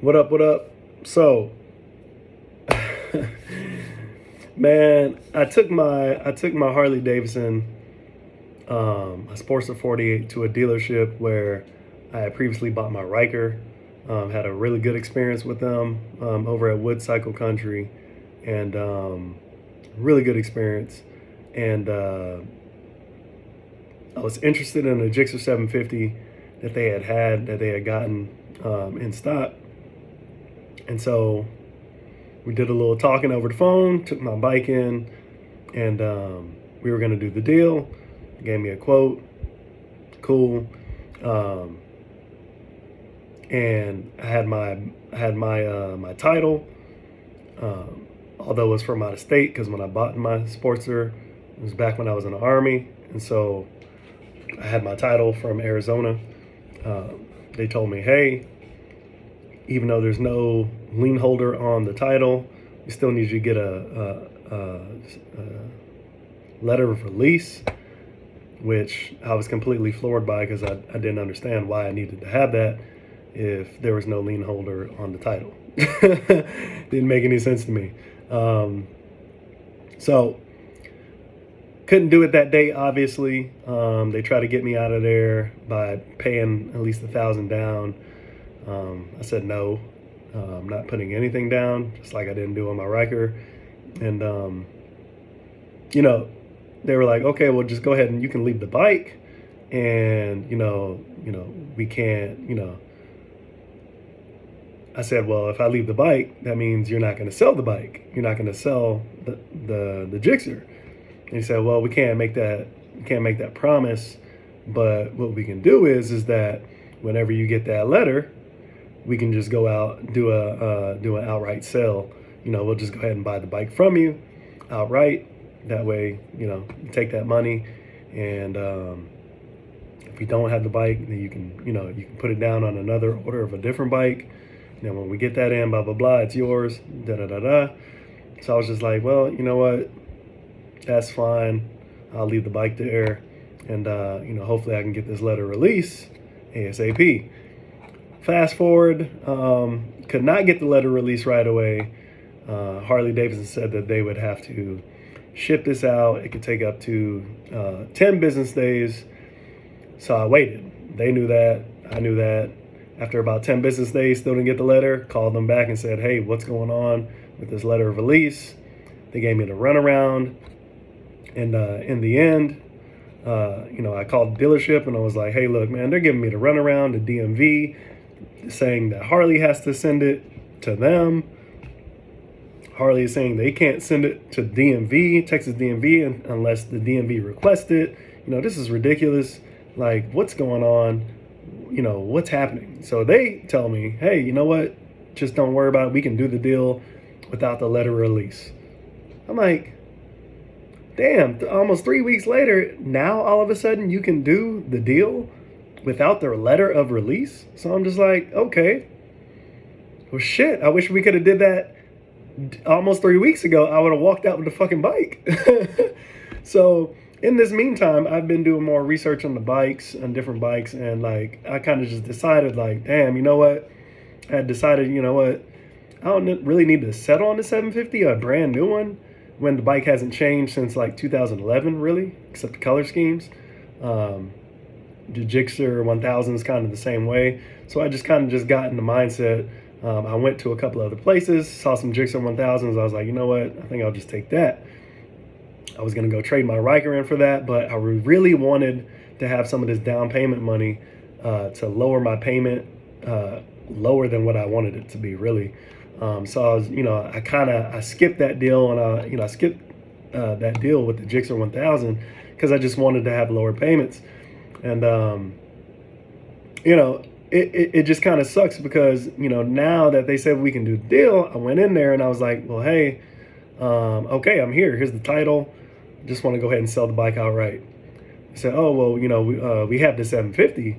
What up? What up? So, man, I took my Harley Davidson, a Sportster 48 to a dealership where I had previously bought my Riker. Had a really good experience with them over at Wood Cycle Country, and really good experience. And I was interested in a Gixxer 750 that they had gotten in stock. And so we did a little talking over the phone, took my bike in, and we were going to do the deal. He gave me a quote. Cool. And I had my title, although it was from out of state, because when I bought my Sportster, it was back when I was in the Army. And so I had my title from Arizona. They told me, hey, even though there's no lien holder on the title, we still need you to get a letter of release, which I was completely floored by, because I didn't understand why I needed to have that if there was no lien holder on the title. Didn't make any sense to me. So couldn't do it that day, obviously. They tried to get me out of there by paying at least $1,000 down. I said no. I'm not putting anything down, just like I didn't do on my Riker. And they were like, okay, well, just go ahead and you can leave the bike, and we can't. I said, well, if I leave the bike, that means you're not going to sell the bike. You're not going to sell the Gixxer. And he said, well, we can't make that promise, but what we can do is that whenever you get that letter, we can just go out and do an outright sale. We'll just go ahead and buy the bike from you outright. That way, you take that money, and if you don't have the bike, then you can put it down on another order of a different bike. And then when we get that in, blah blah blah, it's yours. Da da da da. So I was just like, well, you know what? That's fine. I'll leave the bike there, and hopefully I can get this letter release ASAP. Fast forward, could not get the letter release right away. Harley Davidson said that they would have to ship this out. It could take up to 10 business days. So I waited. They knew that. I knew that. After about 10 business days, still didn't get the letter. Called them back and said, hey, what's going on with this letter of release? They gave me the runaround. And in the end, I called the dealership and I was like, hey, look, man, they're giving me the runaround, the DMV, saying that Harley has to send it to them. Harley is saying they can't send it to DMV, Texas DMV, unless the DMV requests it. This is ridiculous. Like, what's going on? What's happening? So they tell me, hey, you know what? Just don't worry about it. We can do the deal without the letter of release. I'm like, damn, almost 3 weeks later, now all of a sudden you can do the deal without their letter of release? So I'm just like, okay. Well, shit, I wish we could have did that almost 3 weeks ago. I would have walked out with the fucking bike. So in this meantime, I've been doing more research on the bikes, on different bikes, and like I kind of just decided, like, damn, you know what? I had decided, you know what? I don't really need to settle on the 750, a brand new one, when the bike hasn't changed since like 2011, really, except the color schemes. The Gixxer 1000 is kind of the same way. So I just kind of just got in the mindset. I went to a couple other places, saw some Gixxer 1000s. I was like, you know what? I think I'll just take that. I was going to go trade my Riker in for that, but I really wanted to have some of this down payment money to lower my payment, lower than what I wanted it to be, really. So I was, I skipped that deal, and I skipped that deal with the Gixxer 1000 because I just wanted to have lower payments. And, it just kind of sucks because, now that they said we can do the deal, I went in there and I was like, well, hey, okay, I'm here. Here's the title. Just want to go ahead and sell the bike outright. They said, oh, well, we have the 750.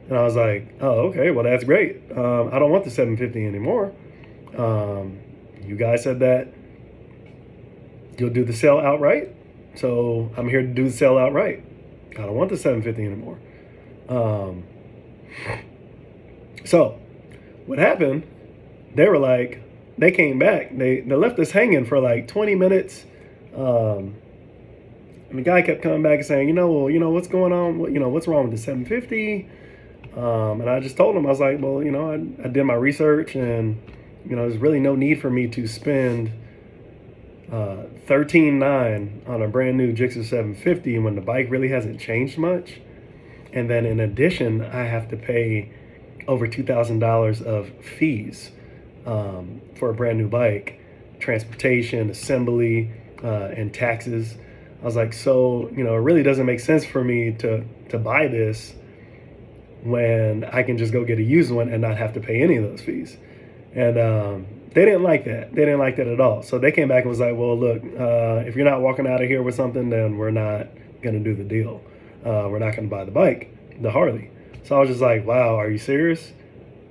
And I was like, oh, okay, well, that's great. I don't want the 750 anymore. You guys said that you'll do the sale outright. So I'm here to do the sale outright. I don't want the 750 anymore. So what happened they were like, they came back. They left us hanging for like 20 minutes. And the guy kept coming back and saying, what's going on? What's wrong with the 750? And I just told him, I was like, well, I did my research, and, there's really no need for me to spend $13,900 on a brand new GSXR 750 when the bike really hasn't changed much. And then in addition, I have to pay over $2,000 of fees for a brand new bike, transportation, assembly, and taxes. I was like, so, it really doesn't make sense for me to buy this when I can just go get a used one and not have to pay any of those fees. And they didn't like that. They didn't like that at all. So they came back and was like, well, look, if you're not walking out of here with something, then we're not going to do the deal. We're not going to buy the bike, the Harley. So I was just like, wow, are you serious?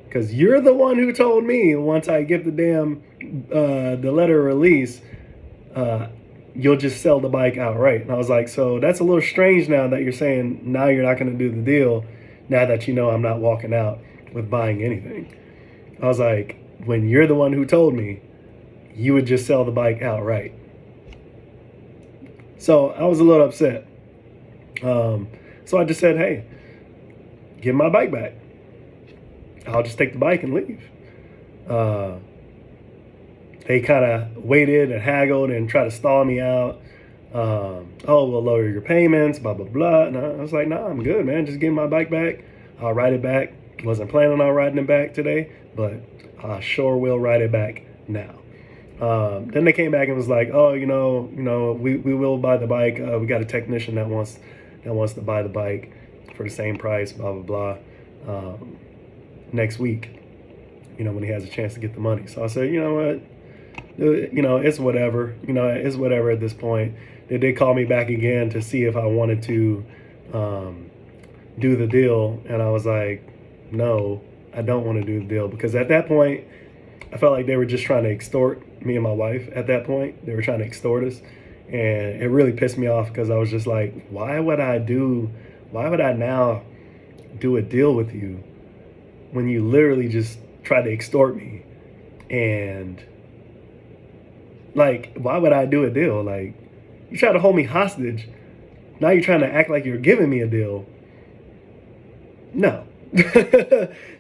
Because you're the one who told me once I get the damn, the letter of release, you'll just sell the bike outright. And I was like, so that's a little strange now that you're saying now you're not going to do the deal, now that I'm not walking out with buying anything. I was like, when you're the one who told me, you would just sell the bike outright. So I was a little upset. So I just said, hey, give my bike back. I'll just take the bike and leave. They kind of waited and haggled and tried to stall me out. We'll lower your payments, blah, blah, blah. And I was like, nah, I'm good, man. Just give my bike back. I'll ride it back. Wasn't planning on riding it back today, but I sure will ride it back now. Then they came back and was like, oh, we will buy the bike. We got a technician that wants to buy the bike for the same price, blah, blah, blah, next week, when he has a chance to get the money. So I said, you know what? It's whatever. It's whatever at this point. They did call me back again to see if I wanted to do the deal. And I was like, no, I don't want to do the deal. Because at that point, I felt like they were just trying to extort me and my wife at that point. They were trying to extort us. And it really pissed me off because I was just like, why would I now do a deal with you when you literally just try to extort me? And like, why would I do a deal? Like, you try to hold me hostage. Now you're trying to act like you're giving me a deal. No.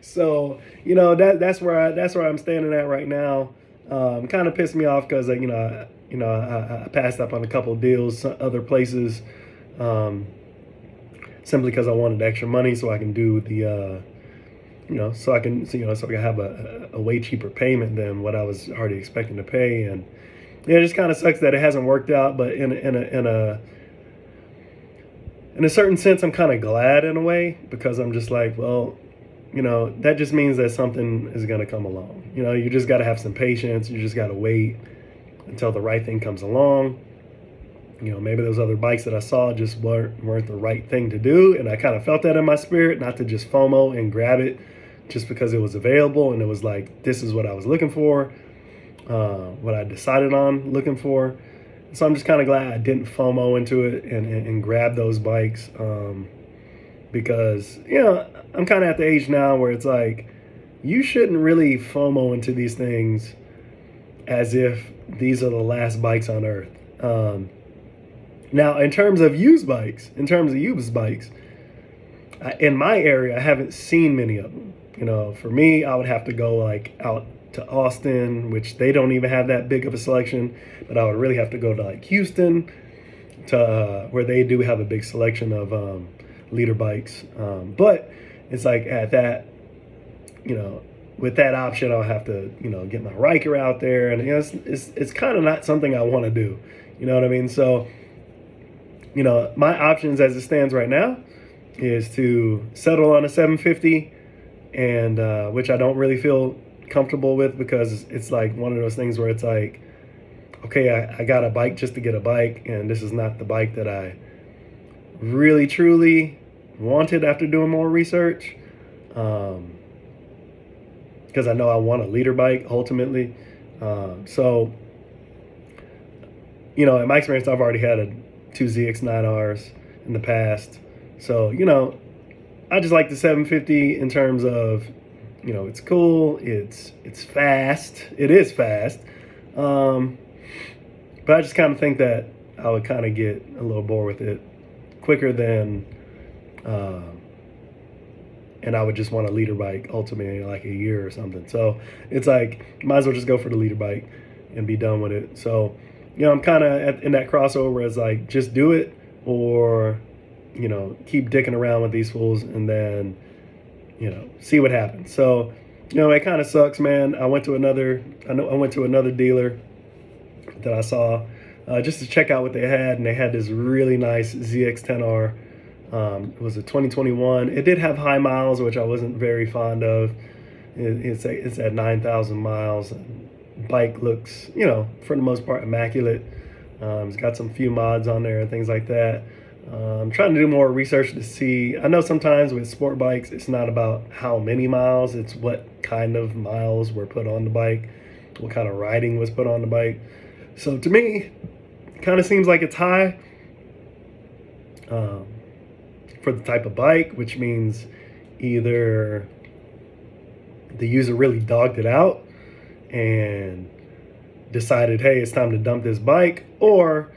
So, that's where I'm standing at right now. Kind of pissed me off because, I passed up on a couple of deals, other places, simply because I wanted extra money so I can do the, so I can have a way cheaper payment than what I was already expecting to pay. And it just kind of sucks that it hasn't worked out, but in a certain sense, I'm kind of glad in a way, because I'm just like, well, that just means that something is going to come along. You just got to have some patience. You just got to wait until the right thing comes along. Maybe those other bikes that I saw just weren't the right thing to do. And I kind of felt that in my spirit, not to just FOMO and grab it just because it was available. And it was like, this is what I was looking for, what I decided on looking for. So I'm just kind of glad I didn't FOMO into it and grab those bikes, because, I'm kind of at the age now where it's like, you shouldn't really FOMO into these things as if these are the last bikes on earth. Now, in terms of used bikes, in my area, I haven't seen many of them. For me, I would have to go like out to Austin, which they don't even have that big of a selection, but I would really have to go to like Houston, to where they do have a big selection of leader bikes. But it's like at that, with that option, I'll have to, get my Riker out there, and it's kind of not something I want to do. You know what I mean? So, my options as it stands right now is to settle on a 750, and which I don't really feel comfortable with, because it's like one of those things where it's like, okay, I got a bike just to get a bike, and this is not the bike that I really truly wanted after doing more research, because I know I want a leader bike ultimately. So in my experience, I've already had two ZX9Rs in the past, so I just like the 750 in terms of You know, it's cool. It's fast. It is fast. But I just kind of think that I would kind of get a little bored with it quicker than, and I would just want a leader bike ultimately in like a year or something. So it's like, might as well just go for the leader bike and be done with it. So, you know, I'm kind of in that crossover as like, just do it, or, you know, keep dicking around with these fools and then, you know, see what happens. So, you know, it kind of sucks, man. I went to another dealer that I saw just to check out what they had, and they had this really nice ZX10R. It was a 2021. It did have high miles, which I wasn't very fond of. It's at 9,000 miles. Bike looks, you know, for the most part, immaculate. It's got some few mods on there and things like that. I'm trying to do more research to see. I know sometimes with sport bikes, it's not about how many miles, it's what kind of miles were put on the bike, what kind of riding was put on the bike. So to me, it kind of seems like it's high for the type of bike, which means either the user really dogged it out and decided, hey, it's time to dump this bike, or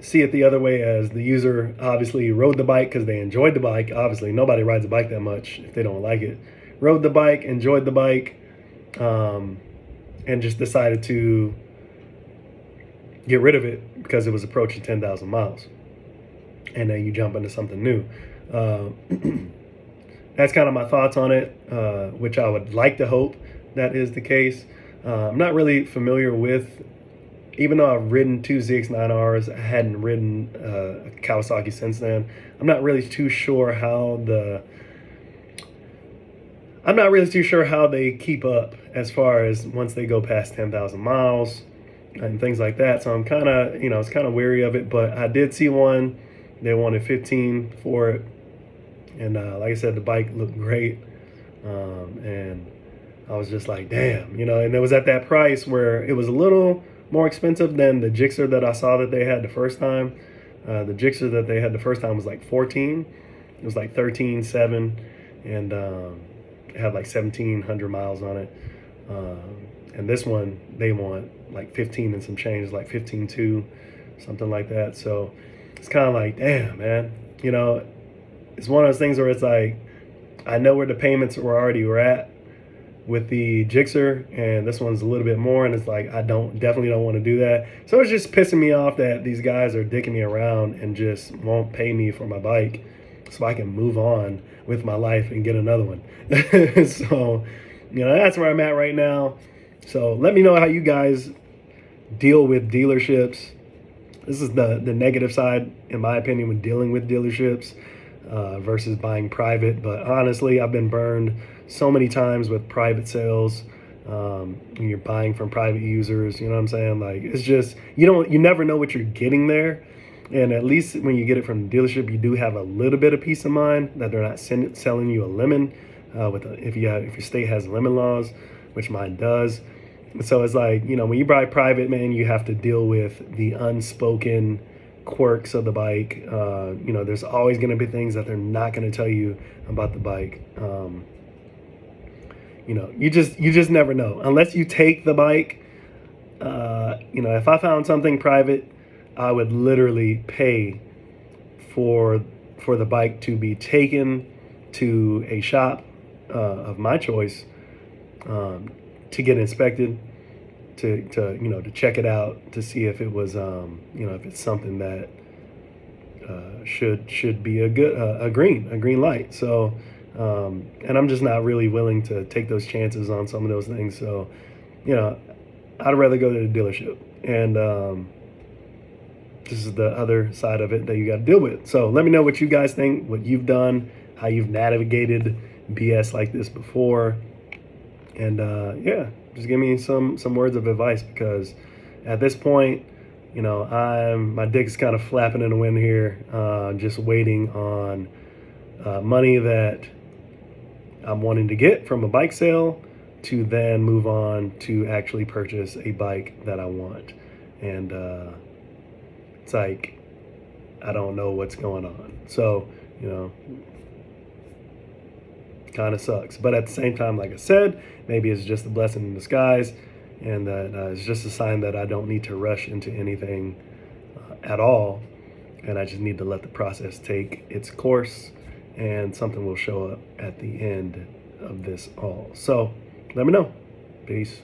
see it the other way, as the user obviously rode the bike because they enjoyed the bike. Obviously, nobody rides a bike that much if they don't like it. Rode the bike, enjoyed the bike, and just decided to get rid of it because it was approaching 10,000 miles. And then you jump into something new. That's kind of my thoughts on it, which I would like to hope that is the case. I'm not really familiar with, even though I've ridden two ZX9Rs, I hadn't ridden a Kawasaki since then. I'm not really too sure how they keep up as far as once they go past 10,000 miles and things like that. So I'm kind of, you know, it's kind of weary of it, but I did see one. They wanted 15 for it. And like I said, the bike looked great. And I was just like, damn, you know, and it was at that price where it was a little more expensive than the Gixxer that I saw that they had the first time. The Gixxer that they had the first time was like 14. It was like 13.7, and it had like 1,700 miles on it. And this one, they want like 15 and some change, like 15.2, something like that. So it's kind of like, damn, man, you know, it's one of those things where it's like, I know where the payments were at with the Gixxer, and this one's a little bit more, and it's like, I definitely don't want to do that. So it's just pissing me off that these guys are dicking me around and just won't pay me for my bike so I can move on with my life and get another one. So, you know, that's where I'm at right now. So let me know how you guys deal with dealerships. This is the negative side, in my opinion, with dealing with dealerships versus buying private. But honestly, I've been burned so many times with private sales. When you're buying from private users, you know what I'm saying? Like, it's just, you never know what you're getting there. And at least when you get it from the dealership, you do have a little bit of peace of mind that they're not selling you a lemon if your state has lemon laws, which mine does. So it's like, you know, when you buy private, man, you have to deal with the unspoken quirks of the bike. You know, there's always going to be things that they're not going to tell you about the bike. You know, you just never know unless you take the bike. You know, if I found something private, I would literally pay for the bike to be taken to a shop of my choice, to get inspected, to check it out, to see if it was if it's something that should be a green light. So and I'm just not really willing to take those chances on some of those things. So, you know, I'd rather go to the dealership. And this is the other side of it that you got to deal with. So let me know what you guys think, what you've done, how you've navigated BS like this before. And yeah, just give me some words of advice, because at this point, you know, my dick is kind of flapping in the wind here, just waiting on money that I'm wanting to get from a bike sale to then move on to actually purchase a bike that I want. And it's like, I don't know what's going on. So, you know, Kind of sucks. But at the same time, like I said, maybe it's just a blessing in disguise, and that it's just a sign that I don't need to rush into anything at all, and I just need to let the process take its course, and something will show up at the end of this all. So let me know. Peace.